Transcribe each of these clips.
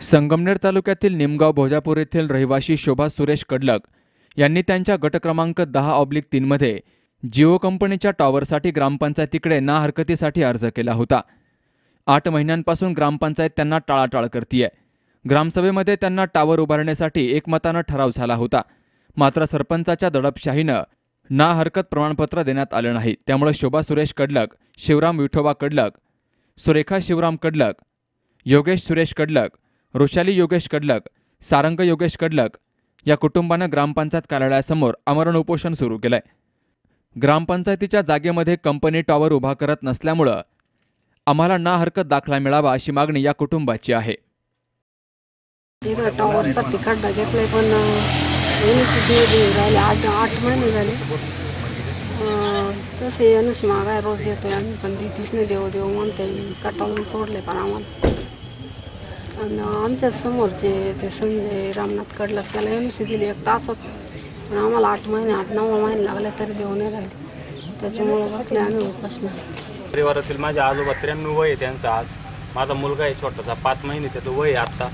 संगमनेर तालुक्यातील निमगाव भोजापूर येथील रहिवासी शोभा सुरेश कडलक यांनी त्यांच्या गट क्रमांक 10/3 मध्ये जिओ कंपनीच्या टॉवरसाठी ग्रामपंचायतीकडे ना हरकतीसाठी अर्ज केला होता। 8 महिन्यांपासून ग्रामपंचायत त्यांना टाळाटाळ करतीये। ग्रामसभेमध्ये त्यांना टॉवर उभारण्यासाठी एकमतानं ठराव झाला होता, मात्र सरपंचाच्या दडपशाहीनं ना हरकत प्रमाणपत्र देण्यात आलं नाही। त्यामुळे शोभा सुरेश कडलक, शिवराम विठोबा कडलक, सुरेखा शिवराम कडलक, योगेश सुरेश कडलक, रोशाली योगेश कडलक, सारंग योगेश कडलक या कुटुंबानं ग्रामपंचायत कार्यालयासमोर आमरण उपोषण सुरू केलंय। ग्रामपंचायतीच्या जागेमध्ये कंपनी टॉवर उभा करत नसल्यामुळं आम्हाला ना हरकत दाखला मिळावा अशी मागणी या कुटुंबाची आहे। टॉवरसाठी खड्डा घेतलाय पण 8 महिने झाले तसे अनुष मागाय रोज येतोय आम्ही पण दितीच नाही देव देव म्हणते कटावून सोडले पण आम्हाला। आणि आमच्या समोरचे ते संजय रामनाथ कडलक त्याला अनुषी दिली 1 तासात, पण आम्हाला 8 महिने 9 महिने लागले तरी देऊ नाही राहिले। त्याच्यामुळे बसले आम्ही उपासना। परिवारातील माझे आजोबा 93 वय आहे त्यांचं। आज माझा मुलगा आहे छोटासा 5 महिने त्याचं वय आहे आत्ता।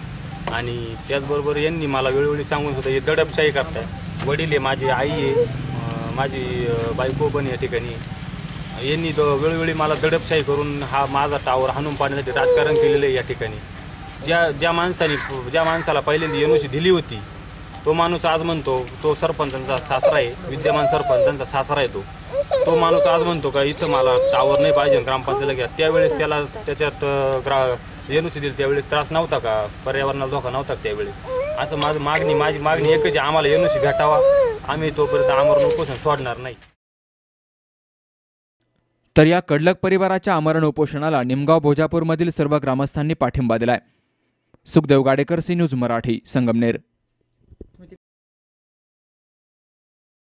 आणि त्याचबरोबर यांनी मला वेळोवेळी सांगून सुद्धा हे दडपशाही करताय। वडील आहे, माझी आई आहे, माझी बायको पण या ठिकाणी। यांनी वेळोवेळी मला दडपशाही करून हा माझा टावर हाणून पाडण्यासाठी राजकारण केलेलं आहे या ठिकाणी। ज्या माणसाला पहिल्यांदा एनओसी दिली होती तो माणूस आज म्हणतो तो सरपंचांचा सासरा आहे, विद्यमान सरपंचांचा सासरा आहे। तो माणूस आज म्हणतो का इथं मला टावर नाही पाहिजे ग्रामपंचायतीला घ्या। त्यावेळेस त्याला त्याच्यात एनओसी दिली त्यावेळेस त्रास नव्हता का, पर्यावरणाला धोका नव्हता त्यावेळेस। असं माझी मागणी एकच आहे, आम्हाला एनओसी भेटावा। आम्ही तोपर्यंत आमरण उपोषण सोडणार नाही। तर या कडलक परिवाराच्या आमरण उपोषणाला निमगाव भोजापूरमधील सर्व ग्रामस्थांनी पाठिंबा दिलाय। Sukhdev Gadekar, C news Marathi, Sangamner.